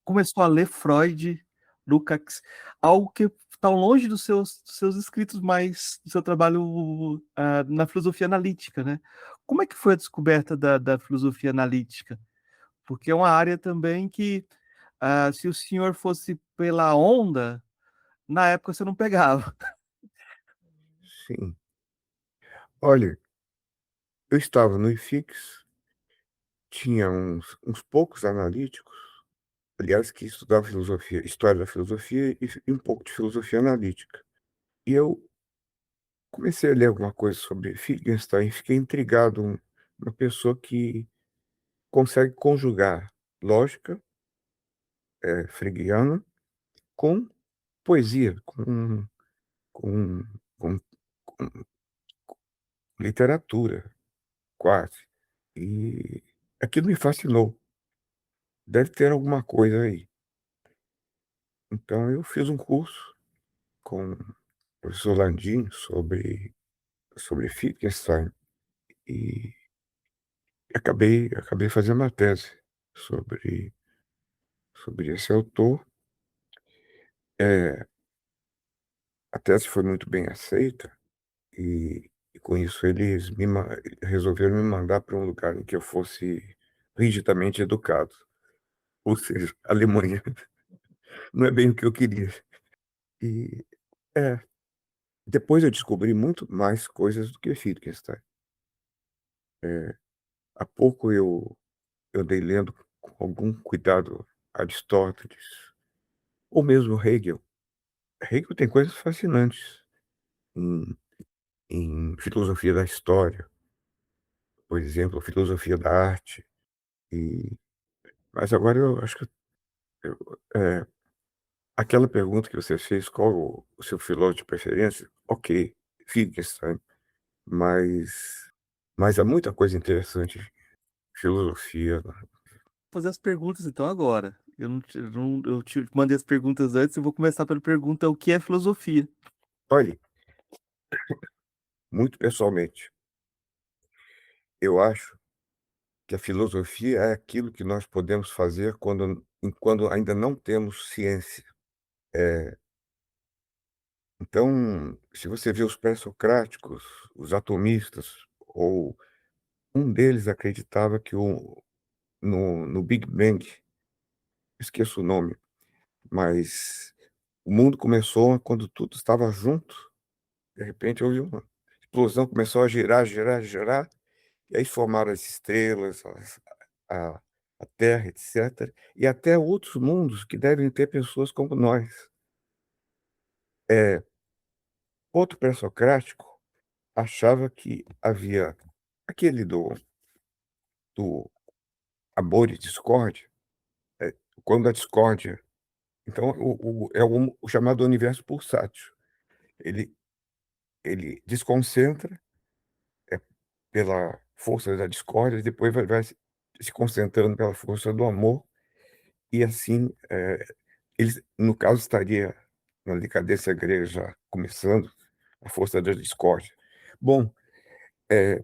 começou a ler Freud, Lukács, algo que está longe dos seus escritos, mas do seu trabalho na filosofia analítica, né? Como é que foi a descoberta da filosofia analítica? Porque é uma área também que, se o senhor fosse pela onda, na época você não pegava.
Sim. Olha, eu estava no IFIX, tinha uns poucos analíticos, aliás, que estudavam filosofia, história da filosofia e um pouco de filosofia analítica. E eu comecei a ler alguma coisa sobre Wittgenstein e fiquei intrigado, uma pessoa que consegue conjugar lógica freiriana com poesia, com, com, com literatura, quase. E aquilo me fascinou. Deve ter alguma coisa aí. Então eu fiz um curso com o professor Landim sobre Wittgenstein e acabei fazendo uma tese sobre, sobre esse autor. É, a tese foi muito bem aceita e com isso eles resolveram me mandar para um lugar em que eu fosse rigidamente educado. Ou seja, Alemanha. Não é bem o que eu queria. E é, depois eu descobri muito mais coisas do que Wittgenstein. Há pouco eu dei lendo com algum cuidado Aristóteles, ou mesmo Hegel. Hegel tem coisas fascinantes em, em filosofia da história, por exemplo, filosofia da arte. E, mas agora eu acho que é, aquela pergunta que você fez, qual o seu filósofo de preferência? Ok, Wittgenstein, mas, mas há muita coisa interessante em filosofia.
Fazer as perguntas então agora. Eu te mandei as perguntas antes, eu vou começar pela pergunta: o que é filosofia?
Olhe, muito pessoalmente, eu acho que a filosofia é aquilo que nós podemos fazer quando ainda não temos ciência. Então, se você vê os pré-socráticos, os atomistas, ou um deles acreditava que no Big Bang esqueço o nome, mas o mundo começou quando tudo estava junto. De repente houve uma explosão, começou a girar, girar, girar, e aí formaram as estrelas, a, a Terra, etc. E até outros mundos que devem ter pessoas como nós. É, outro pré-socrático achava que havia aquele do amor e discórdia, é, quando a discórdia. Então, é o chamado universo pulsátil. Ele, ele desconcentra é, pela força da discórdia, e depois vai se concentrando pela força do amor, e assim, ele, no caso, estaria na decadência grega já começando a força da discórdia. Bom, é,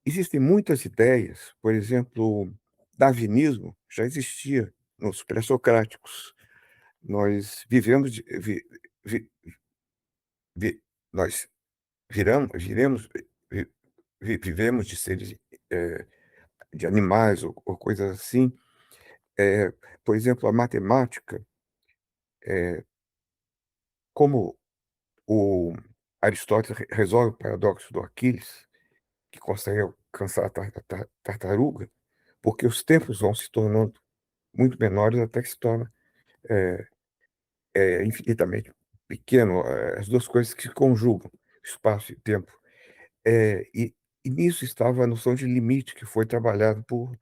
existem muitas ideias, por exemplo, darwinismo já existia nos pré-socráticos. Nós vivemos, vi- vi- nós viremos, vi- vivemos de seres, eh, de animais ou coisas assim. Eh, por exemplo, a matemática, como o Aristóteles resolve o paradoxo do Aquiles, que consegue alcançar a tartaruga, porque os tempos vão se tornando muito menores até que se torna infinitamente pequeno, as duas coisas que se conjugam, espaço e tempo. E nisso estava a noção de limite que foi trabalhada por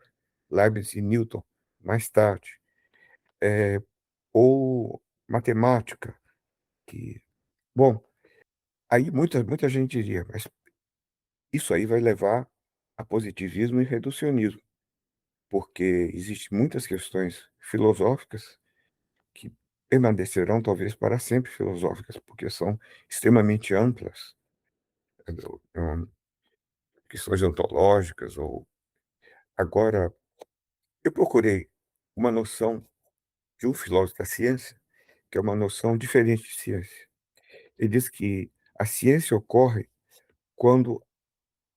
Leibniz e Newton mais tarde. Ou matemática, que, bom, aí muita gente diria, mas isso aí vai levar a positivismo e reducionismo, porque existem muitas questões filosóficas que permanecerão talvez para sempre filosóficas, porque são extremamente amplas, hum, questões ontológicas. Ou agora, eu procurei uma noção de um filósofo da ciência, que é uma noção diferente de ciência. Ele diz que a ciência ocorre quando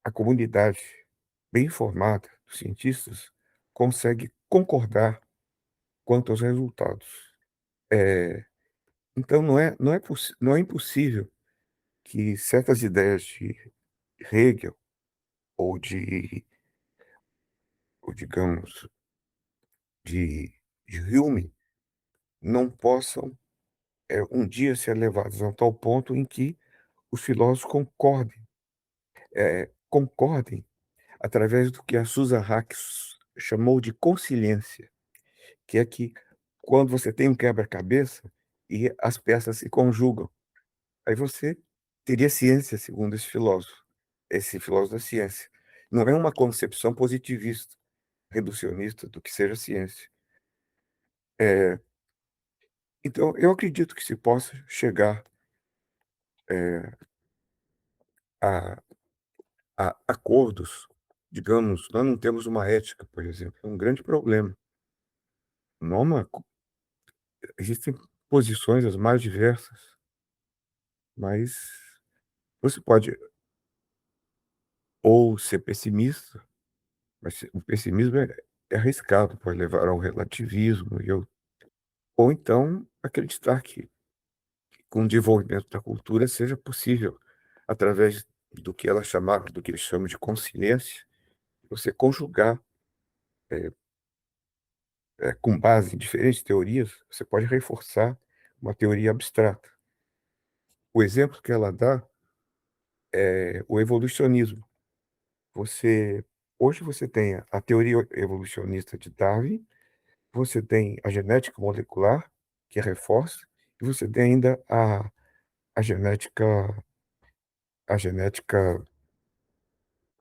a comunidade bem informada dos cientistas consegue concordar quanto aos resultados. É, então, não é impossível que certas ideias de Hegel ou digamos, de Hume não possam um dia ser levadas a tal ponto em que os filósofos concordem através do que a Susan Haack chamou de consciência, que é que quando você tem um quebra-cabeça e as peças se conjugam, aí você teria ciência, segundo esse filósofo da ciência. Não é uma concepção positivista, reducionista do que seja ciência. É, então, eu acredito que se possa chegar é, a, a acordos. Digamos, nós não temos uma ética, por exemplo, é um grande problema. Não é existem posições as mais diversas, mas você pode ou ser pessimista, mas o pessimismo é arriscado, pode levar ao relativismo, ou então acreditar que com o desenvolvimento da cultura seja possível, através do que eles chamam de consciência, você conjugar, com base em diferentes teorias, você pode reforçar uma teoria abstrata. O exemplo que ela dá é o evolucionismo. Você, hoje você tem a teoria evolucionista de Darwin, você tem a genética molecular, que reforça, e você tem ainda a genética, a genética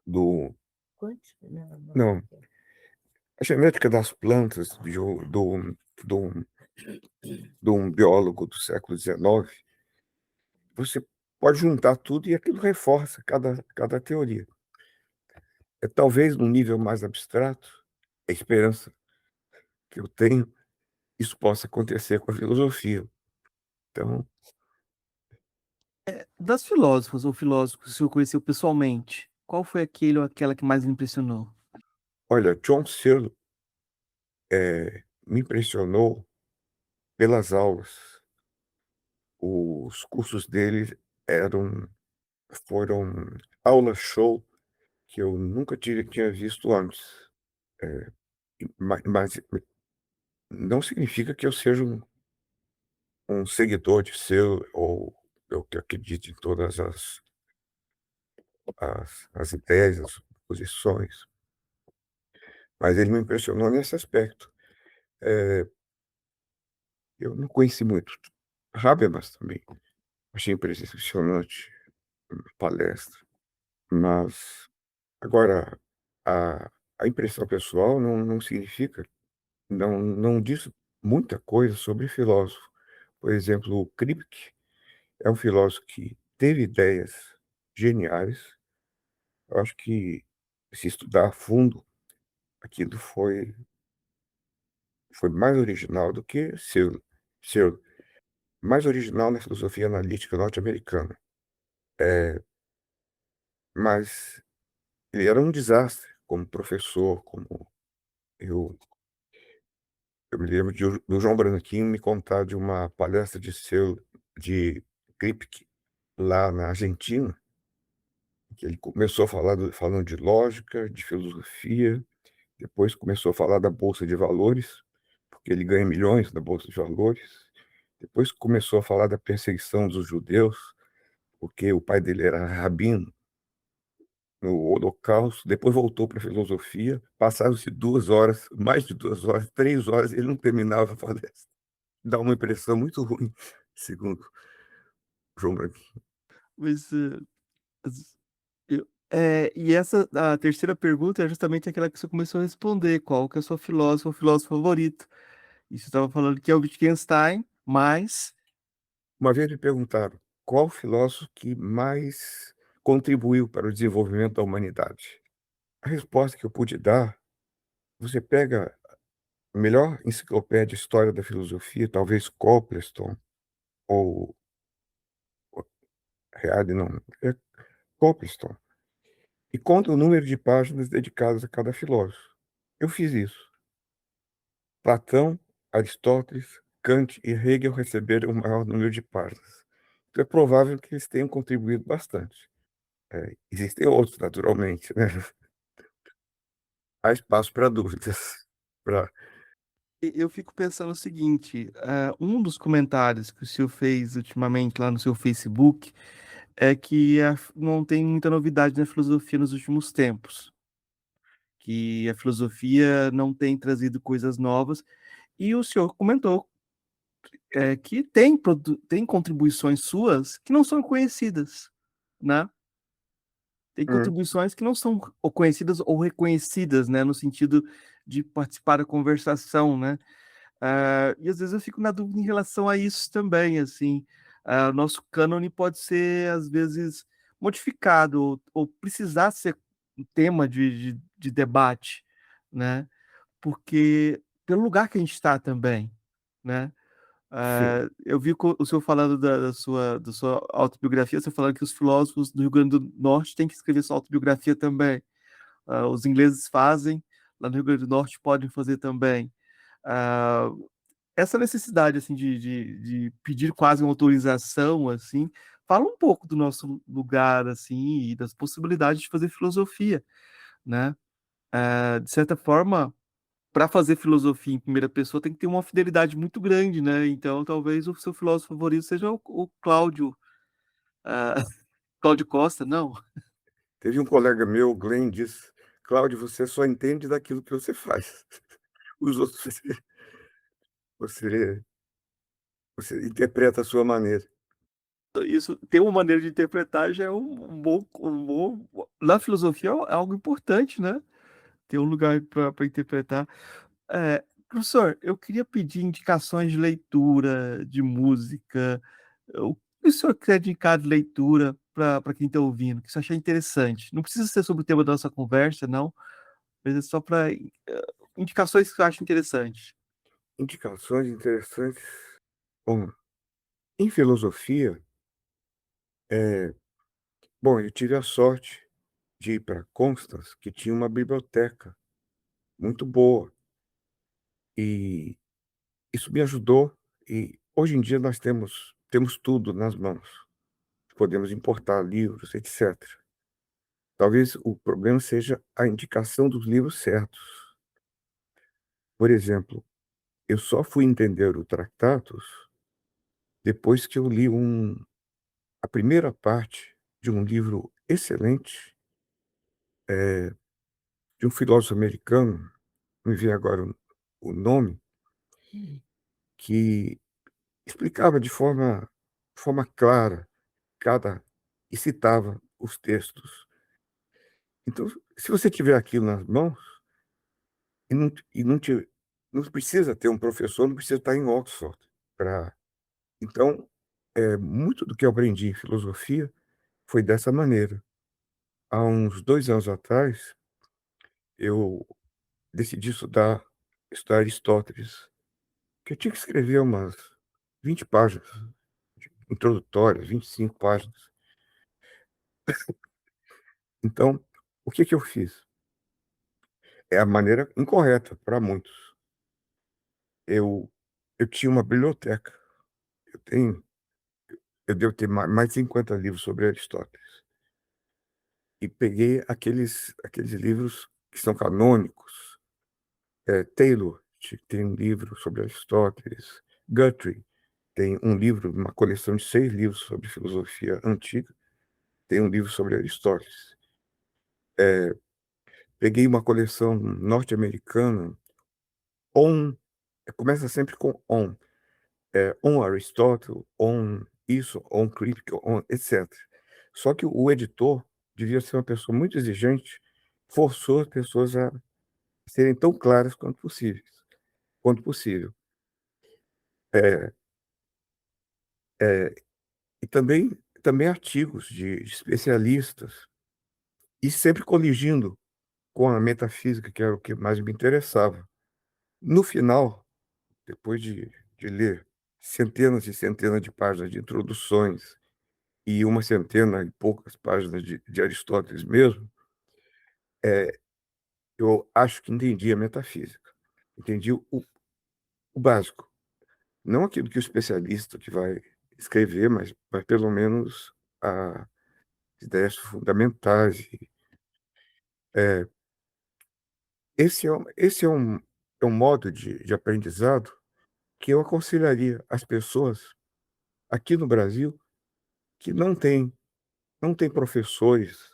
do,
Quântico? Não, não.
não, a genética das plantas do, de um biólogo do século XIX. Você pode juntar tudo e aquilo reforça cada teoria. Talvez num nível mais abstrato, a esperança que eu tenho, isso possa acontecer com a filosofia. Então,
Das filósofas ou filósofos que o senhor conheceu pessoalmente, qual foi aquele ou aquela que mais lhe impressionou?
olha, John Searle me impressionou pelas aulas. Os cursos dele eram foram aulas show que eu nunca tinha visto antes. Eh, mas não significa que eu seja um seguidor de seu ou eu que acredite em todas as ideias, as posições, mas ele me impressionou nesse aspecto. Eh, eu não conheci muito Habermas também, achei impressionante a palestra, mas agora a a impressão pessoal não significa não diz muita coisa sobre filósofo. Por exemplo, o Kripke é um filósofo que teve ideias geniais. Eu acho que, se estudar a fundo, aquilo foi mais original do que Searle, mais original na filosofia analítica norte-americana. Mas ele era um desastre como professor, como eu eu me lembro do João Branquinho me contar de uma palestra de Kripke, lá na Argentina, que ele começou falando de lógica, de filosofia, depois começou a falar da bolsa de valores, porque ele ganha milhões da bolsa de valores. Depois começou a falar da perseguição dos judeus, porque o pai dele era rabino no Holocausto. Depois voltou para a filosofia. Passaram-se 2 horas, mais de 2 horas, 3 horas, ele não terminava a palestra. Dá uma impressão muito ruim, segundo João Branquinho.
Mas, as e essa a terceira pergunta é justamente aquela que você começou a responder, qual que é o seu filósofo ou filósofo favorito? E você estava falando que é o Wittgenstein, mas
Uma vez me perguntaram qual filósofo que mais contribuiu para o desenvolvimento da humanidade. A resposta que eu pude dar, você pega a melhor enciclopédia de história da filosofia, talvez Copleston ou Reale, não, é Copleston, e conta o número de páginas dedicadas a cada filósofo. Eu fiz isso. Platão, Aristóteles, Kant e Hegel receberam o maior número de páginas. Então é provável que eles tenham contribuído bastante. Existem outros, naturalmente, né? Há espaço para dúvidas. Pra...
eu fico pensando o seguinte, um dos comentários que o senhor fez ultimamente lá no seu Facebook é que não tem muita novidade na filosofia nos últimos tempos, que a filosofia não tem trazido coisas novas, e o senhor comentou que tem contribuições suas que não são conhecidas, né? Tem
Hum,
contribuições que não são ou conhecidas ou reconhecidas, né? No sentido de participar da conversação, né? E às vezes eu fico na dúvida em relação a isso também, assim. O nosso cânone pode ser, às vezes, modificado ou precisar ser um tema de debate, né? Porque pelo lugar que a gente está também, né?
sim,
Eu vi o senhor falando da sua autobiografia, você falando que os filósofos do Rio Grande do Norte têm que escrever sua autobiografia também. Os ingleses fazem, lá no Rio Grande do Norte podem fazer também. Ah, essa necessidade assim de pedir quase uma autorização assim, fala um pouco do nosso lugar assim e das possibilidades de fazer filosofia, né? De certa forma, para fazer filosofia em primeira pessoa tem que ter uma fidelidade muito grande, né? Então, talvez o seu filósofo favorito seja o Cláudio, ah, Cláudio Costa, não?
teve um colega meu, Glenn, disse: Cláudio, você só entende daquilo que você faz. Os outros você, você interpreta à sua maneira.
Isso, ter uma maneira de interpretar já é um bom. Na filosofia é algo importante, né? Ter um lugar para interpretar. Professor, eu queria pedir indicações de leitura, de música. O que o senhor quer indicar de leitura para quem está ouvindo, que você achar interessante? Não precisa ser sobre o tema da nossa conversa, não, mas é só para indicações que eu acho interessantes.
Indicações interessantes. Bom, em filosofia, é, bom, eu tive a sorte de ir para Constance, que tinha uma biblioteca muito boa. E isso me ajudou, e hoje em dia nós temos tudo nas mãos. Podemos importar livros, etc. Talvez o problema seja a indicação dos livros certos. Por exemplo, eu só fui entender o Tractatus depois que eu li a primeira parte de um livro excelente, de um filósofo americano, me vem agora o nome, que explicava de forma clara cada e citava os textos. Então, se você tiver aquilo nas mãos e não precisa ter um professor, não precisa estar em Oxford para. Então, muito do que eu aprendi em filosofia foi dessa maneira. Há uns 2 anos atrás, eu decidi estudar Aristóteles, que eu tinha que escrever umas 20 páginas introdutórias, 25 páginas. Então, o que que eu fiz? É a maneira incorreta para muitos. Eu eu tinha uma biblioteca. Eu tenho eu devo ter mais de 50 livros sobre Aristóteles. E peguei aqueles livros que são canônicos. Taylor tem um livro sobre Aristóteles. Guthrie tem um livro, uma coleção de 6 livros sobre filosofia antiga, tem um livro sobre Aristóteles. Peguei uma coleção norte-americana, on começa sempre com on Aristotle, on isso, on Critical, on etc. Só que o editor devia ser uma pessoa muito exigente, forçou as pessoas a serem tão claras quanto possível. É, é, e também artigos de especialistas, e sempre coligindo com a metafísica, que era o que mais me interessava. No final, depois de ler centenas e centenas de páginas de introduções e uma centena e poucas páginas de Aristóteles mesmo, eu acho que entendi a metafísica. Entendi o básico. Não aquilo que o especialista que vai escrever, mas pelo menos as ideias fundamentais. Esse é um modo de aprendizado que eu aconselharia às pessoas aqui no Brasil que não tem professores,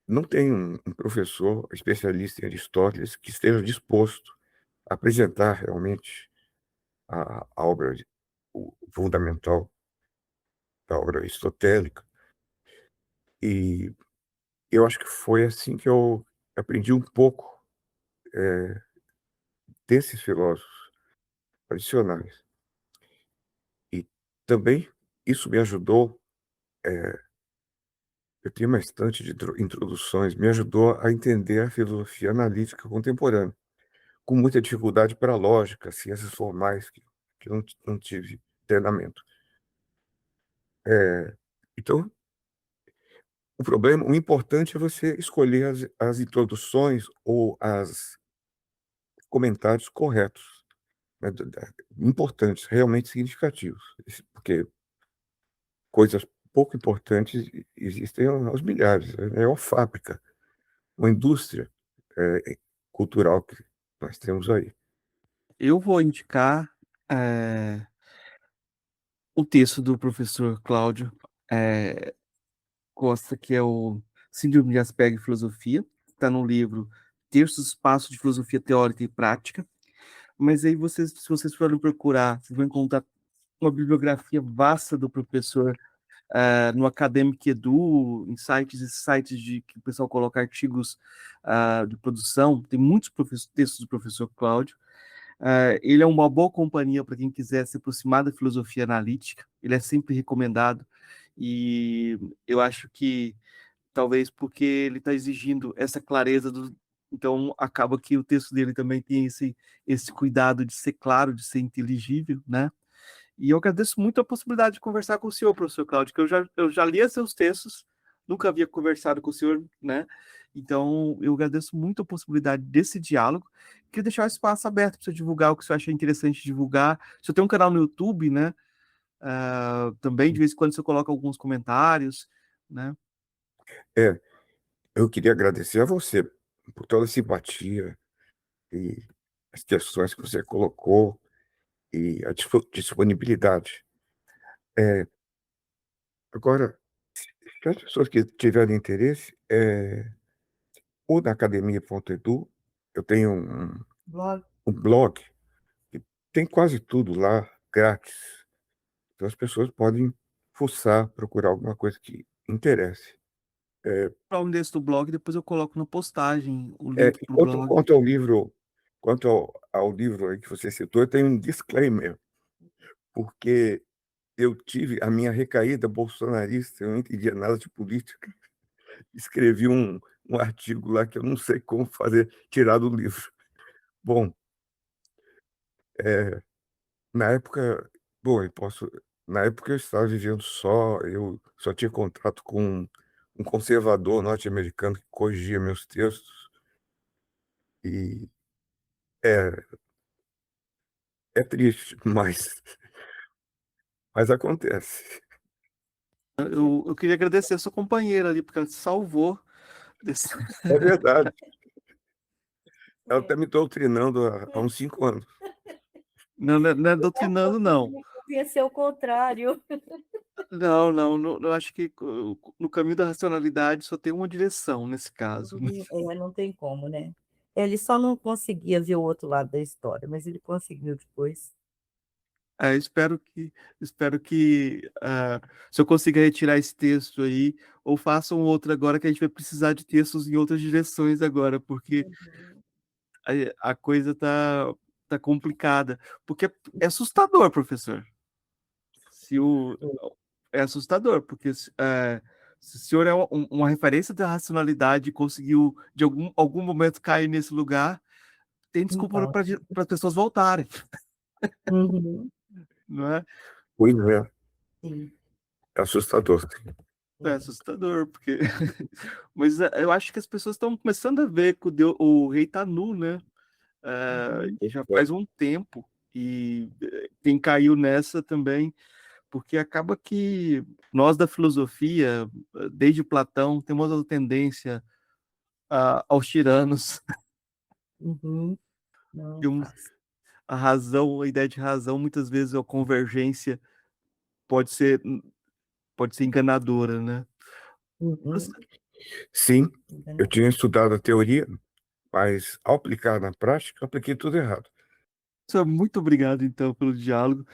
não tem um professor especialista em Aristóteles que esteja disposto a apresentar realmente a obra, o fundamental da obra aristotélica. E eu acho que foi assim que eu aprendi um pouco desses filósofos tradicionais. E também isso me ajudou, eu tenho uma estante de introduções, me ajudou a entender a filosofia analítica contemporânea, com muita dificuldade para a lógica, ciências formais, que eu não tive treinamento. Então, o importante é você escolher as introduções ou os comentários corretos, né, importantes, realmente significativos, porque coisas pouco importantes existem aos milhares. É uma fábrica, uma indústria cultural que nós temos aí.
Eu vou indicar eh, o texto do professor Cláudio Costa, que é o Síndrome de Asperger e Filosofia, está no livro Textos, Passos de Filosofia Teórica e Prática. Mas aí se vocês forem procurar, vocês vão encontrar uma bibliografia vasta do professor no Academic Edu, em sites que o pessoal coloca artigos de produção. Tem muitos textos do professor Cláudio. Ele é uma boa companhia para quem quiser se aproximar da filosofia analítica. Ele é sempre recomendado. E eu acho que talvez porque ele está exigindo essa clareza então acaba que o texto dele também tem esse cuidado de ser claro, de ser inteligível, né? E eu agradeço muito a possibilidade de conversar com o senhor, professor Cláudio, que eu já lia seus textos, nunca havia conversado com o senhor, né? Então, eu agradeço muito a possibilidade desse diálogo. Queria deixar o espaço aberto para você divulgar o que você achar interessante divulgar. Você tem um canal no YouTube, né? Também, de vez em quando, você coloca alguns comentários, né?
É, eu queria agradecer a você por toda a simpatia e as questões que você colocou e a disponibilidade. É, agora, se as pessoas que tiverem interesse, ou na academia.edu, eu tenho
Blog.
um blog que tem quase tudo lá, grátis. Então as pessoas podem fuçar, procurar alguma coisa que interesse.
Para o endereço do blog, depois eu coloco na postagem o link para o
Enquanto,
blog.
quanto ao livro aí que você citou, eu tenho um disclaimer, porque eu tive a minha recaída bolsonarista, eu não entendia nada de política. Escrevi um artigo lá que eu não sei como fazer, tirar do livro. Bom, na época, bom, na época eu estava vivendo só, eu só tinha contato com um conservador norte-americano que corrigia meus textos, e é, é triste, mas acontece.
Eu queria agradecer a sua companheira ali, porque ela te salvou desse.
É verdade. Ela está me doutrinando há uns 5 anos.
Não, não é doutrinando, não.
Devia ser o contrário.
Não, eu acho que no caminho da racionalidade só tem uma direção nesse caso.
Não tem como, né? Ele só não conseguia ver o outro lado da história, mas ele conseguiu depois.
Espero que se eu conseguir retirar esse texto aí, ou faça um outro agora, que a gente vai precisar de textos em outras direções agora, porque a coisa tá complicada. Porque é assustador, professor. Se o, É assustador, porque se o senhor é uma referência da racionalidade e conseguiu, de algum momento, cair nesse lugar, tem desculpa
Então,
para as pessoas voltarem,
uhum,
não é?
Pois é,
sim,
é assustador.
É assustador, porque. Mas eu acho que as pessoas estão começando a ver que o rei tá nu, né?
uhum,
Já faz um tempo. E quem caiu nessa também, porque acaba que nós da filosofia, desde Platão, temos a tendência aos tiranos.
uhum, não
Temos
faz.
a razão, a ideia de razão, muitas vezes a convergência pode ser, pode ser enganadora, né?
Uhum,
Sim, eu
enganador.
tinha estudado a teoria, mas ao aplicar na prática, eu apliquei tudo errado.
Muito obrigado, então, pelo diálogo.